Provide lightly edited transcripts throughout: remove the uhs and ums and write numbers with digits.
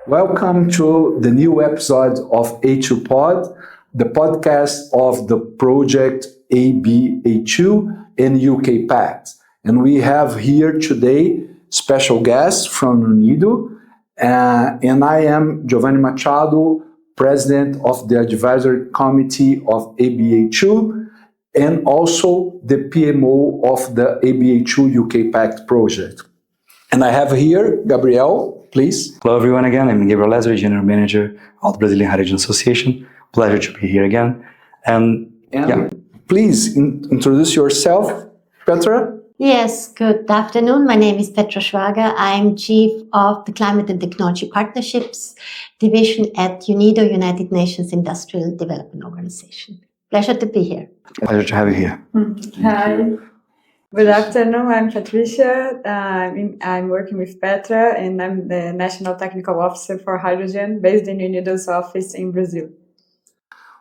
Welcome to the new episode of A2 Pod, the podcast of the Project ABH2 and UK PACT. And we have here today special guests from UNIDO, and I am Giovani Machado, President of the Advisory Committee of ABH2, and also the PMO of the ABH2 UK PACT project. And I have here Gabriel, please. Hello everyone again, I'm Gabriel Lassery, General Manager of the Brazilian Hydrogen Association. Pleasure to be here again. Please introduce yourself, Petra. Yes, good afternoon. My name is Petra Schawager. I'm Chief of the Climate and Technology Partnerships Division at UNIDO, United Nations Industrial Development Organization. Pleasure to be here. Pleasure to have you here. Hi. Good afternoon. I'm Patrícia. I'm working with Petra, and I'm the National Technical Officer for Hydrogen based in UNIDO's office in Brazil.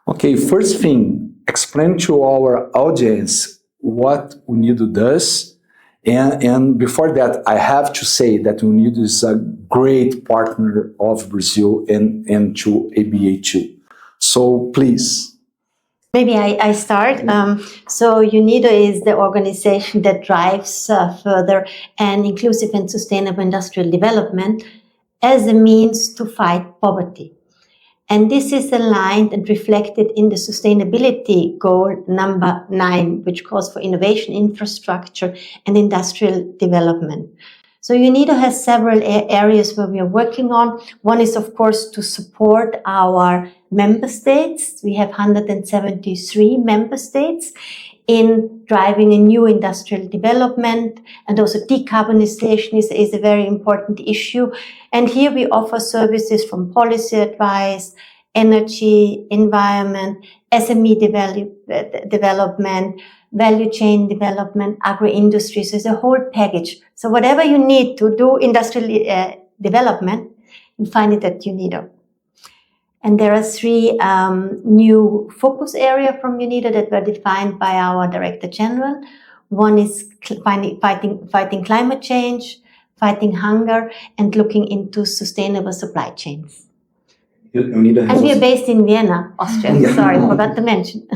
Okay, first thing, explain to our audience what UNIDO does. And before that, I have to say that UNIDO is a great partner of Brazil and to ABH2. So please. Maybe I start. So UNIDO is the organization that drives further and inclusive and sustainable industrial development as a means to fight poverty. And this is aligned and reflected in the sustainability goal number 9, which calls for innovation, infrastructure, and industrial development. So UNIDO has several areas where we are working on. One is, of course, to support our member states. We have 173 member states in driving a new industrial development, and also decarbonization is a very important issue. And here we offer services from policy advice, energy, environment, SME development, value chain development, agro-industry. So it's a whole package. So whatever you need to do industrial development, you find it at UNIDO. And there are 3 new focus areas from UNIDO that were defined by our Director General. One is fighting climate change, fighting hunger, and looking into sustainable supply chains. And we are based in Vienna, Austria. Sorry, forgot to mention.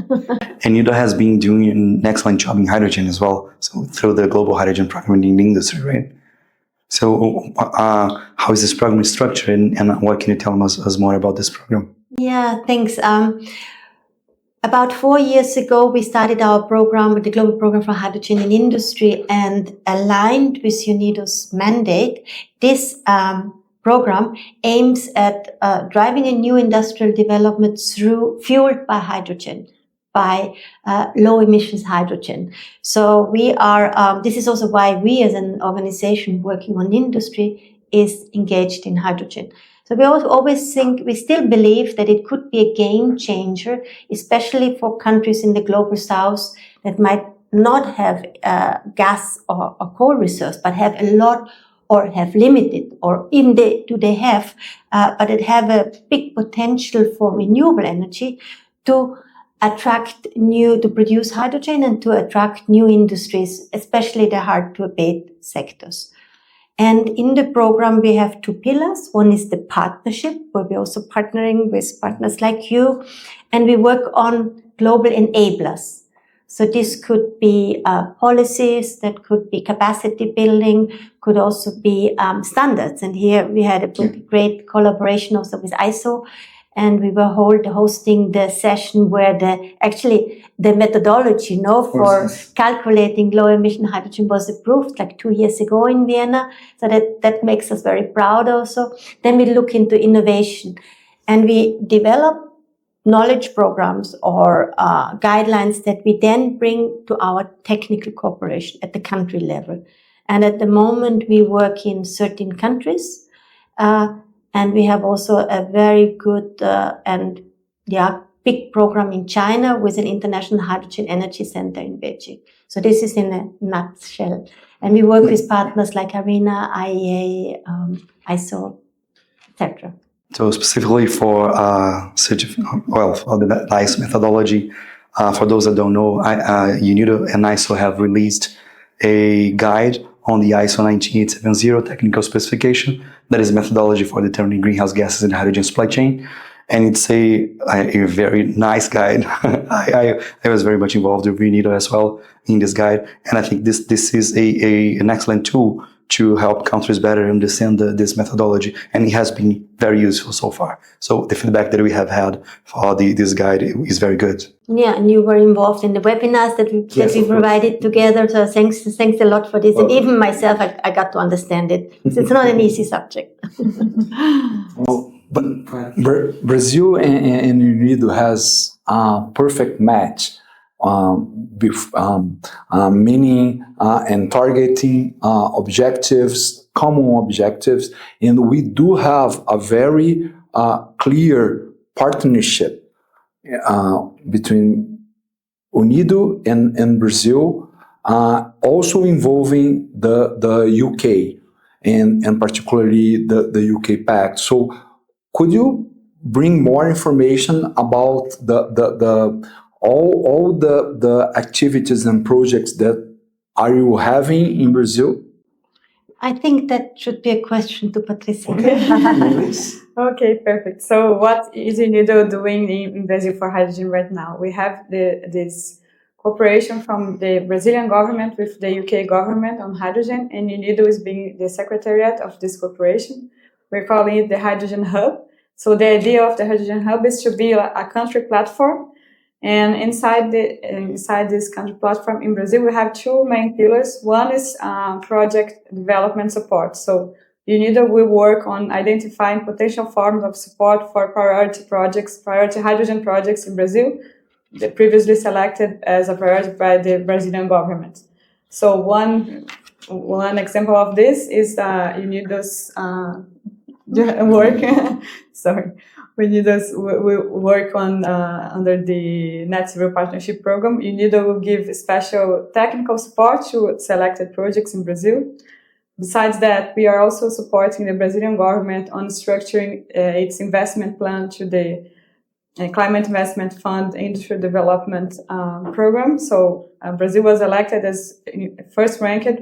And UNIDO has been doing an excellent job in hydrogen as well, so through the Global Hydrogen Program in the industry, right? So how is this program structured, and what can you tell us more about this program? Yeah, thanks. About 4 years ago, we started our program with the Global Program for Hydrogen in Industry, and aligned with UNIDO's mandate, this program aims at driving a new industrial development fueled by hydrogen, by low emissions hydrogen. So we are, this is also why we as an organization working on industry is engaged in hydrogen. So we always think, we still believe that it could be a game changer, especially for countries in the global south that might not have gas or coal reserves, but have a lot or have limited, or even they have, but it have a big potential for renewable energy to produce hydrogen and to attract new industries, especially the hard to abate sectors. And in the program, we have 2 pillars. One is the partnership, where we're also partnering with partners like you, and we work on global enablers. So this could be policies, that could be capacity building, could also be standards. And here we had a great collaboration also with ISO, and we were hosting the session where the methodology, for calculating low emission hydrogen was approved like 2 years ago in Vienna. So that makes us very proud also. Then we look into innovation, and we develop knowledge programs or guidelines that we then bring to our technical cooperation at the country level. And at the moment, we work in 13 countries, and we have also a very good big program in China with an International Hydrogen Energy Center in Beijing. So this is in a nutshell. And we work with partners like ARENA, IEA, ISO, etc. So specifically for the ISO methodology, for those that don't know, UNIDO and ISO have released a guide on the ISO 19870 technical specification that is a methodology for determining greenhouse gases in the hydrogen supply chain. And it's a very nice guide. I was very much involved with UNIDO as well in this guide. And I think this is an excellent tool to help countries better understand this methodology. And it has been very useful so far. So the feedback that we have had for this guide is very good. Yeah, and you were involved in the webinars that we provided together. So thanks a lot for this. And even myself, I got to understand it. It's not an easy subject. But Brazil and UNIDO has a perfect match, meaning and targeting objectives, common objectives, and we do have a very clear partnership between UNIDO and Brazil, also involving the UK and particularly the UK PACT. So could you bring more information about all the activities and projects that are you having in Brazil? I think that should be a question to Patrícia. Okay, perfect. So what is UNIDO doing in Brazil for hydrogen right now? We have this cooperation from the Brazilian government with the UK government on hydrogen, and UNIDO is being the secretariat of this cooperation. We're calling it the Hydrogen Hub. So the idea of the Hydrogen Hub is to be a country platform. And inside this country platform in Brazil, we have two main pillars. One is project development support. So UNIDO will work on identifying potential forms of support for priority hydrogen projects in Brazil, previously selected as a priority by the Brazilian government. So one example of this is UNIDO's work. Sorry. UNIDO will work on under the Net Zero Partnership Program. UNIDO will give special technical support to selected projects in Brazil. Besides that, we are also supporting the Brazilian government on structuring its investment plan to the Climate Investment Fund Industry Development Program. So Brazil was elected as first ranked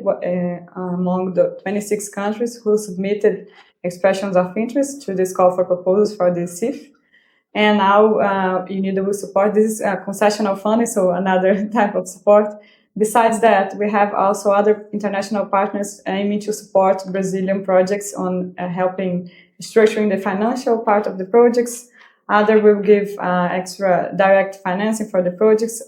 among the 26 countries who submitted expressions of interest to this call for proposals for this CIF. And now UNIDO will support this concessional funding, so another type of support. Besides that, we have also other international partners aiming to support Brazilian projects on helping structuring the financial part of the projects. Other will give extra direct financing for the projects.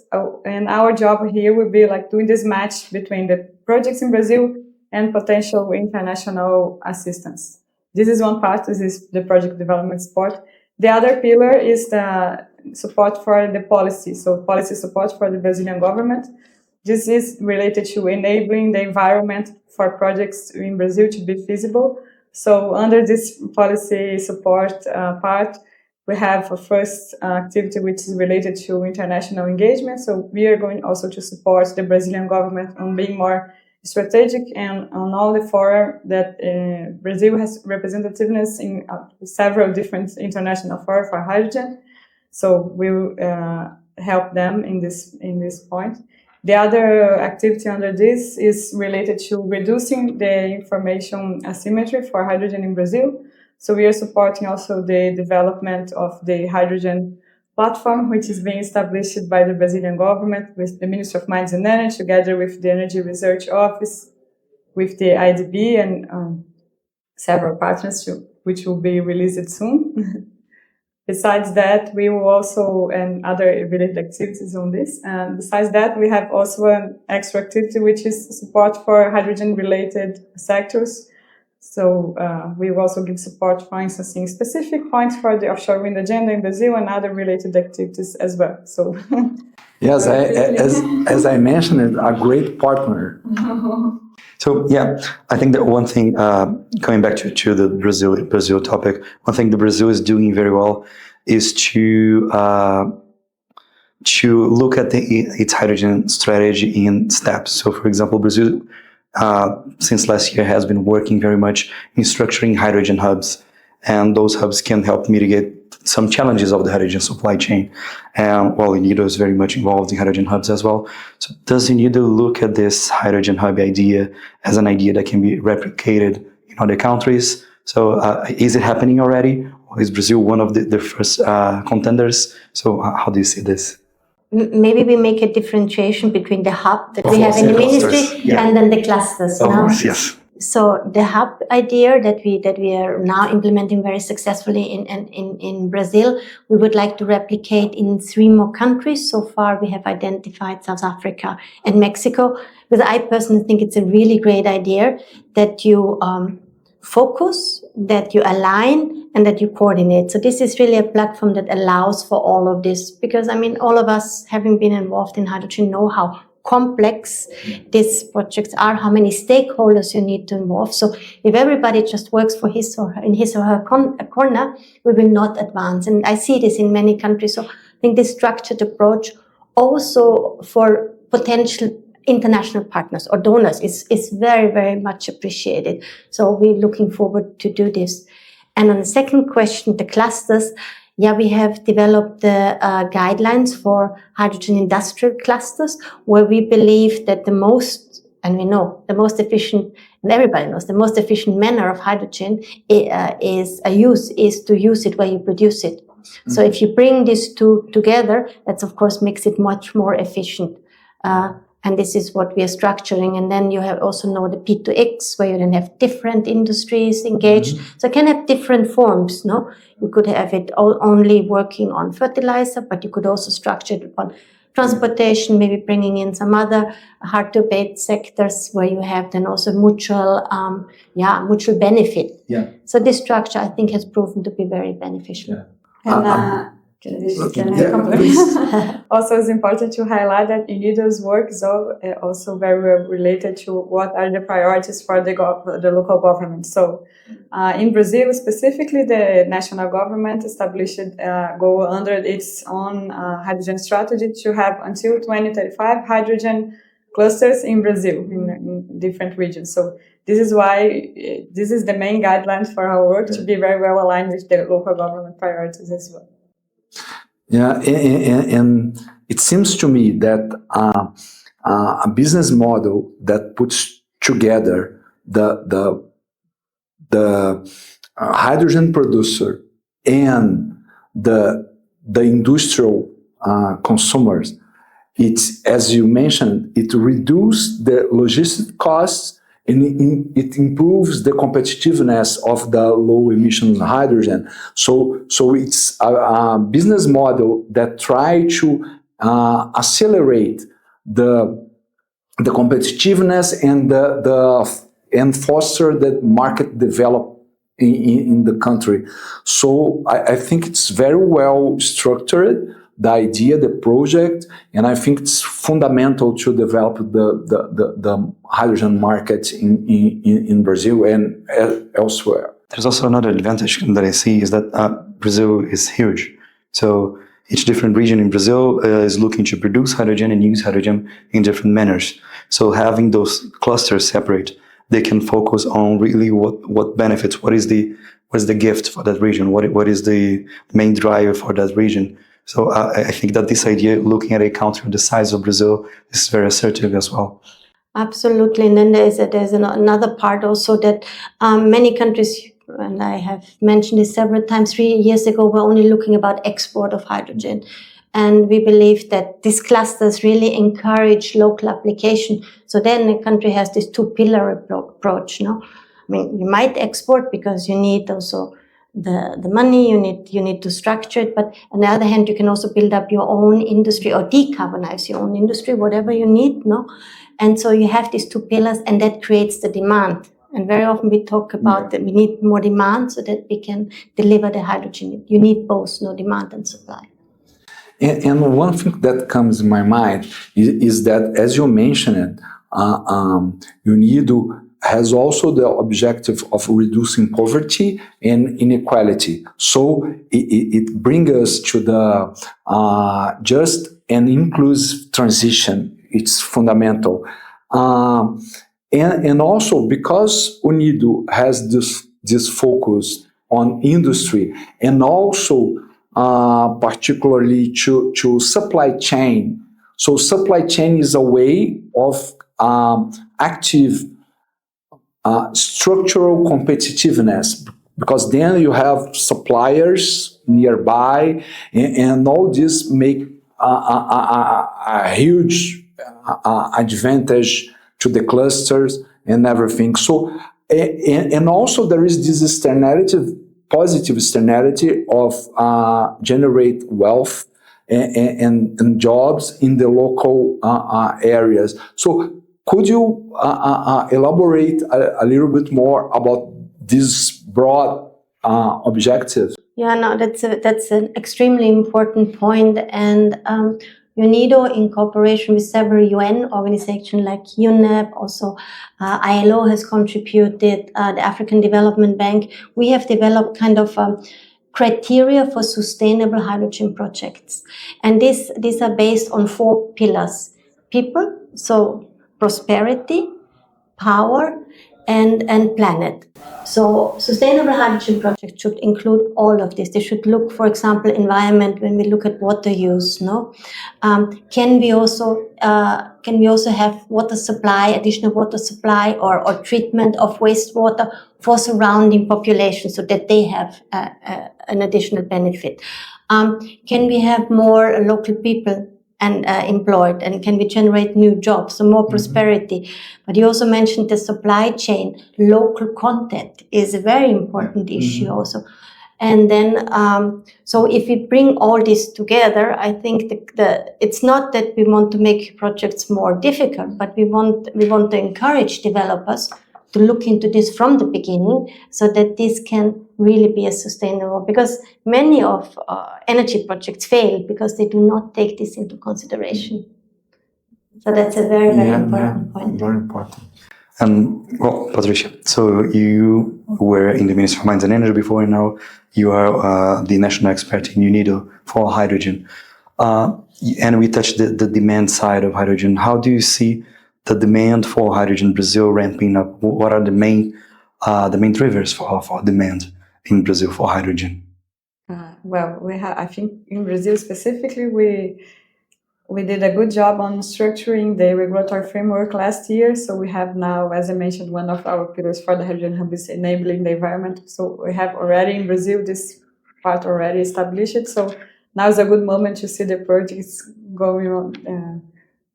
And our job here will be like doing this match between the projects in Brazil and potential international assistance. This is one part, this is the project development support. The other pillar is the support for the policy, so policy support for the Brazilian government. This is related to enabling the environment for projects in Brazil to be feasible. So under this policy support part, we have a first activity which is related to international engagement. So we are going also to support the Brazilian government on being more strategic and on all the fora that Brazil has representativeness in several different international fora for hydrogen. So we will help them in this point. The other activity under this is related to reducing the information asymmetry for hydrogen in Brazil. So we are supporting also the development of the hydrogen platform, which is being established by the Brazilian government with the Ministry of Mines and Energy, together with the Energy Research Office, with the IDB and several partners which will be released soon. Besides that, we will also, and other related activities on this. And besides that, we have also an extra activity, which is support for hydrogen-related sectors. So we will also give support, for instance, in specific points for the offshore wind agenda in Brazil and other related activities as well. So yes, as I mentioned, a great partner. So yeah, I think that one thing, coming back to the Brazil topic, one thing that Brazil is doing very well is to look at its hydrogen strategy in steps. So, for example, Brazil, since last year, has been working very much in structuring hydrogen hubs, and those hubs can help mitigate some challenges of the hydrogen supply chain. And UNIDO is very much involved in hydrogen hubs as well. So does UNIDO look at this hydrogen hub idea as an idea that can be replicated in other countries? So is it happening already? Or is Brazil one of the first contenders? So how do you see this? Maybe we make a differentiation between the hub that we have in the ministry and then the clusters. Of course, yes. So the hub idea that we are now implementing very successfully in Brazil, we would like to replicate in 3 more countries. So far, we have identified South Africa and Mexico, because I personally think it's a really great idea that you focus, that you align, and that you coordinate. So this is really a platform that allows for all of this, because I mean, all of us having been involved in hydrogen know how complex these projects are, how many stakeholders you need to involve. So if everybody just works for his or her corner, we will not advance. And I see this in many countries. So I think this structured approach also for potential international partners or donors is very, very much appreciated. So we're looking forward to do this. And on the second question, the clusters, we have developed the guidelines for hydrogen industrial clusters, where we believe that the most efficient, and everybody knows, the most efficient manner of hydrogen is to use it where you produce it. Mm-hmm. So if you bring these two together, that of course makes it much more efficient. And this is what we are structuring. And then you have also the P2X, where you then have different industries engaged. Mm-hmm. So it can have different forms, no? You could have it only working on fertilizer, but you could also structure it on transportation, maybe bringing in some other hard-to-abate sectors where you have then also mutual benefit. Yeah. So this structure, I think, has proven to be very beneficial. Yeah. Can I compliment? Also, it's important to highlight that UNIDO's work is also very well related to what are the priorities for the local government. So, in Brazil specifically, the national government established go under its own hydrogen strategy to have until 2035 hydrogen clusters in Brazil in different regions. So this is why this is the main guidelines for our work, to be very well aligned with the local government priorities as well. Yeah, and it seems to me that a business model that puts together the hydrogen producer and the industrial consumers, it's, as you mentioned, it reduces the logistic costs and it improves the competitiveness of the low emission hydrogen. So it's a business model that tries to accelerate the competitiveness and foster the market development in the country. So I think it's very well structured, the idea, the project, and I think it's fundamental to develop the hydrogen market in Brazil and elsewhere. There's also another advantage that I see is that Brazil is huge. So each different region in Brazil is looking to produce hydrogen and use hydrogen in different manners. So having those clusters separate, they can focus on really what benefits, what is the gift for that region, what is the main driver for that region. So I think that this idea, looking at a country the size of Brazil, is very assertive as well. Absolutely. And then there's another part also that many countries, and I have mentioned this several times, 3 years ago, were only looking about export of hydrogen. And we believe that these clusters really encourage local application. So then the country has this 2-pillar approach, no? I mean, you might export because you need also the money, you need to structure it, but on the other hand, you can also build up your own industry or decarbonize your own industry, whatever you need, no? And so you have these 2 pillars, and that creates the demand. And very often we talk about that we need more demand so that we can deliver the hydrogen. You need both, no, demand and supply. And one thing that comes in my mind is that, as you mentioned, UNIDO has also the objective of reducing poverty and inequality. So it brings us to the just and inclusive transition. It's fundamental. And also because UNIDO has this focus on industry and also particularly to supply chain. So supply chain is a way of active structural competitiveness, because then you have suppliers nearby, and all this make a huge advantage to the clusters and everything. So, and also there is this externality, positive externality of generate wealth and jobs in the local areas. So could you elaborate a little bit more about this broad objective? Yeah, no, that's an extremely important point, and UNIDO, in cooperation with several UN organizations like UNEP, also ILO has contributed, the African Development Bank. We have developed kind of criteria for sustainable hydrogen projects, and these are based on 4 pillars: people, so prosperity, power, and planet. So sustainable hydrogen projects should include all of this. They should look, for example, environment. When we look at water use, can we also have water supply, additional water supply, or treatment of wastewater for surrounding populations so that they have an additional benefit? Can we have more local people and employed, and can we generate new jobs, so more prosperity? But you also mentioned the supply chain. Local content is a very important issue also. And then, so if we bring all this together, I think it's not that we want to make projects more difficult, but we want to encourage developers to look into this from the beginning, so that this can really be a sustainable, because many of energy projects fail because they do not take this into consideration. So that's a very, very important point. Very important. Well, Patricia, so you were in the Ministry of Mines and Energy before, and now you are the national expert in UNIDO for hydrogen. And we touched the demand side of hydrogen. How do you see the demand for hydrogen in Brazil ramping up? What are the main drivers for demand in Brazil for hydrogen? Well, I think in Brazil specifically, we did a good job on structuring the regulatory framework last year. So we have now, as I mentioned, one of our pillars for the hydrogen hub is enabling the environment. So we have already in Brazil this part already established. So now is a good moment to see the projects going on,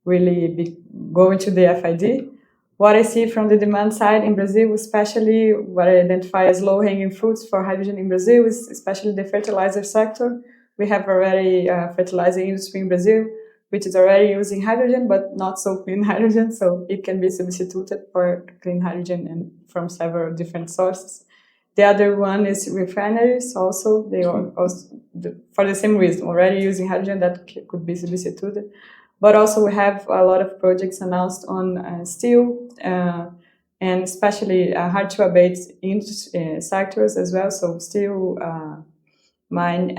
really going to the FID. What I see from the demand side in Brazil, especially what I identify as low-hanging fruits for hydrogen in Brazil, is especially the fertilizer sector. We have already fertilizer industry in Brazil, which is already using hydrogen, but not so clean hydrogen, so it can be substituted for clean hydrogen and from several different sources. The other one is refineries. Also, they are also, for the same reason, already using hydrogen that could be substituted. But also we have a lot of projects announced on steel and especially hard-to-abate sectors as well, so steel, mine,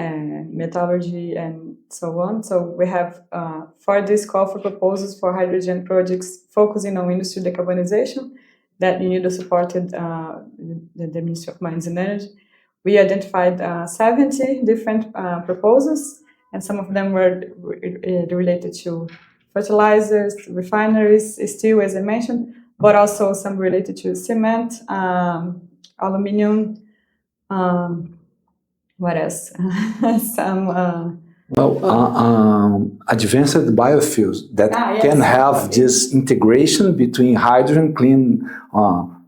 metallurgy, and so on. So we have, for this call for proposals for hydrogen projects focusing on industry decarbonization that UNIDO supported the Ministry of Mines and Energy. We identified 70 different proposals, and some of them were related to fertilizers, refineries, steel, as I mentioned, but also some related to cement, aluminum, what else? Advanced biofuels that can have this integration between hydrogen, clean,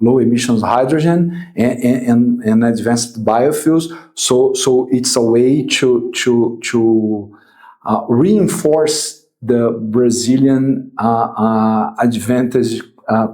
low emissions hydrogen, and advanced biofuels. So it's a way to reinforce the Brazilian advantage,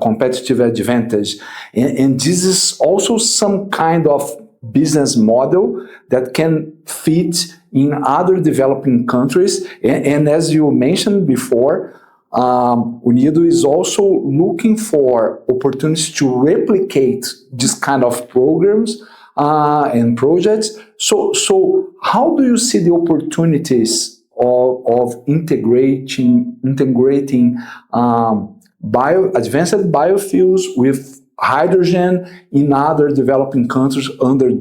competitive advantage, and this is also some kind of business model that can fit in other developing countries. And as you mentioned before, UNIDO is also looking for opportunities to replicate this kind of programs and projects. So how do you see the opportunities of integrating advanced biofuels with hydrogen in other developing countries under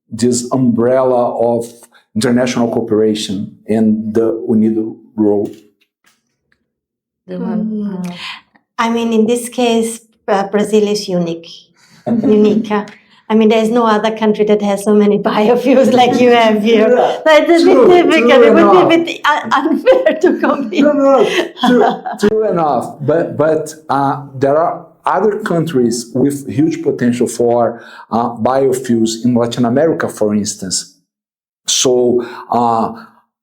this umbrella of international cooperation and the UNIDO role? I mean, in this case, Brazil is unique. I mean, there's no other country that has so many biofuels like you have here. That's a bit difficult. It would be a bit unfair to compete. True enough. But there are other countries with huge potential for biofuels in Latin America, for instance. So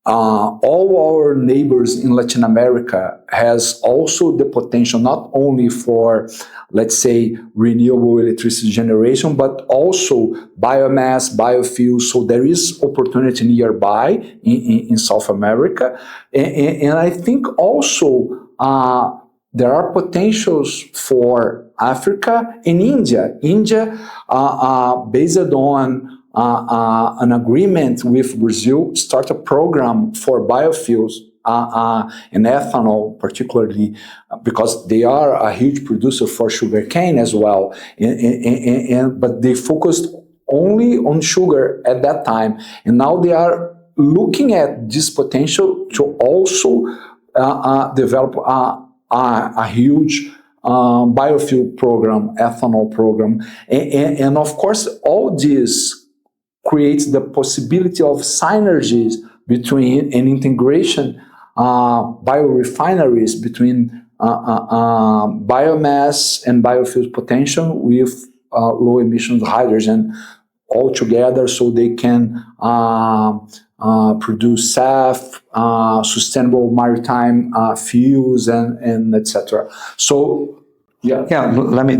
all our neighbors in Latin America has also the potential not only for, let's say, renewable electricity generation, but also biomass, biofuels. So there is opportunity nearby in South America. And I think also there are potentials for Africa and India. India, based on an agreement with Brazil, start a program for biofuels and ethanol, particularly because they are a huge producer for sugarcane as well. But they focused only on sugar at that time. And now they are looking at this potential to also develop a huge biofuel program, ethanol program. And of course, all this creates the possibility of synergies between an integration biorefineries between biomass and biofuels potential with low emissions hydrogen all together, so they can produce SAF, sustainable maritime fuels, and etc. So let me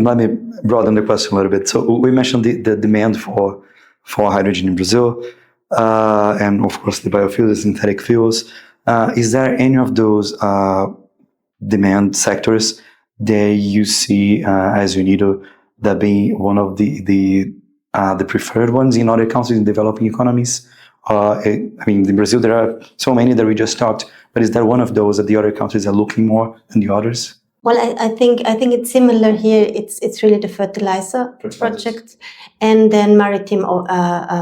broaden the question a little bit. So we mentioned the demand for hydrogen in Brazil, and of course the biofuels, synthetic fuels. Is there any of those demand sectors that you see as UNIDO that being one of the preferred ones in other countries in developing economies? I mean, in Brazil there are so many that we just talked, but is there one of those that the other countries are looking more than the others? Well, I think it's similar here. It's really the fertilizer project, and then maritime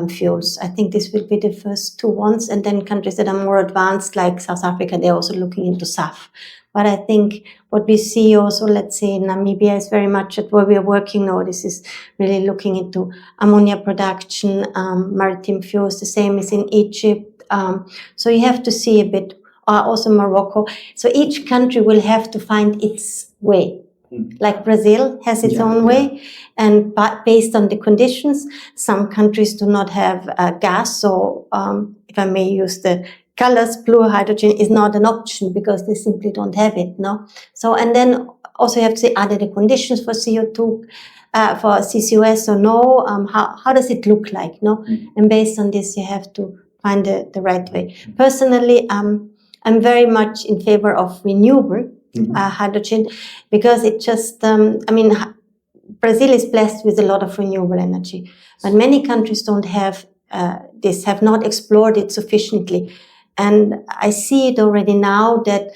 fuels. I think this will be the first two ones, and then countries that are more advanced, like South Africa, they're also looking into SAF. But I think what we see also, let's say, in Namibia is very much at where we are working now. This is really looking into ammonia production, maritime fuels. The same is in Egypt. So you have to see a bit. Also Morocco. So each country will have to find its way. Like Brazil has its own way, and based on the conditions, some countries do not have gas. So if I may use the colors, blue hydrogen is not an option because they simply don't have it. No. So and then also you have to say, are there the conditions for CO2? For CCUS or no? How does it look like? No. And based on this, you have to find the right way. Personally, I'm very much in favor of renewable hydrogen because it just, Brazil is blessed with a lot of renewable energy, but many countries don't have this, have not explored it sufficiently. And I see it already now that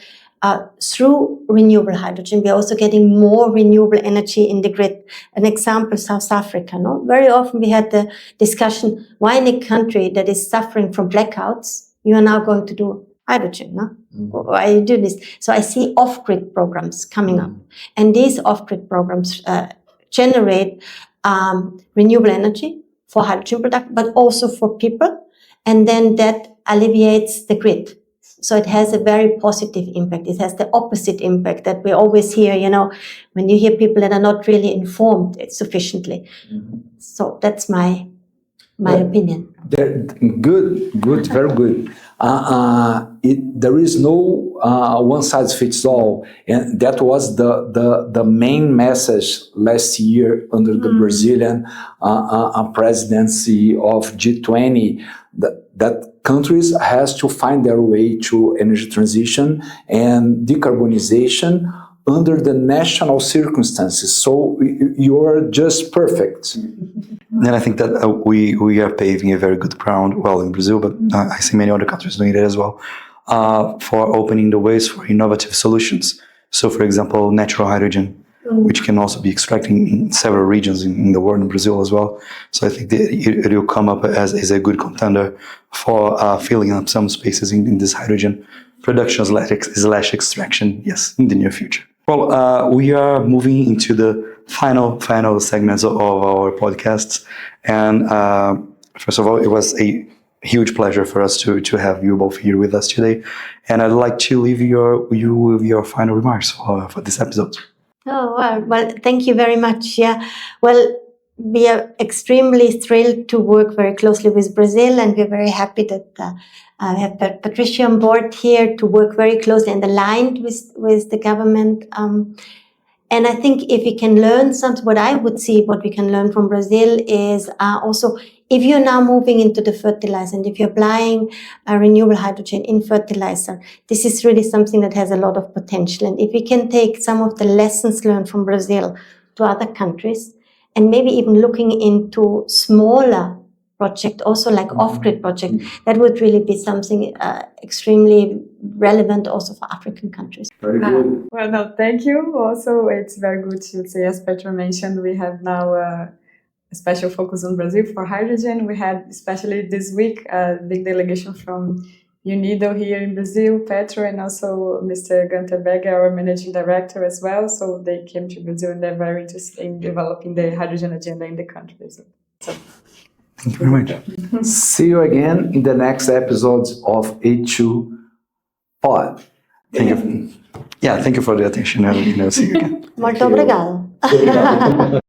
through renewable hydrogen, we're also getting more renewable energy in the grid. An example, South Africa. No? Very often we had the discussion, why in a country that is suffering from blackouts, you are now going to do hydrogen, no? Why you do this? So I see off-grid programs coming up, and these off-grid programs generate renewable energy for hydrogen production, but also for people, and then that alleviates the grid. So it has a very positive impact. It has the opposite impact that we always hear, when you hear people that are not really informed sufficiently. So that's my opinion. Good, very good. There is no one size fits all, and that was the main message last year under the Brazilian presidency of G20, that countries has to find their way to energy transition and decarbonization under the national circumstances. So you're just perfect. And I think that we are paving a very good ground, well, in Brazil, but I see many other countries doing it as well, for opening the ways for innovative solutions. So, for example, natural hydrogen, which can also be extracted in several regions in the world, in Brazil as well. So I think that it will come up as a good contender for filling up some spaces in this hydrogen production / extraction, yes, in the near future. Well, we are moving into the final segments of our podcasts. And first of all, it was a huge pleasure for us to have you both here with us today. And I'd like to leave you with your final remarks for this episode. Oh, well, thank you very much. Yeah, well, we are extremely thrilled to work very closely with Brazil, and we're very happy that I have Patrícia on board here to work very closely and aligned with the government. And I think if we can learn something, what I would see, what we can learn from Brazil is also, if you're now moving into the fertilizer and if you're applying renewable hydrogen in fertilizer, this is really something that has a lot of potential. And if we can take some of the lessons learned from Brazil to other countries, and maybe even looking into smaller project, also like off-grid project, that would really be something extremely relevant also for African countries. Very good. Well, no, thank you. Also, it's very good to say, as Petra mentioned, we have now a special focus on Brazil for hydrogen. We had, especially this week, a big delegation from UNIDO here in Brazil, Petra, and also Mr. Gunther Berger, our managing director as well. So they came to Brazil and they're very interested in developing the hydrogen agenda in the country. So. Thank you very much. See you again in the next episodes of A2 Pod. Thank you. Yeah, thank you for the attention. And see you again. Muito obrigado.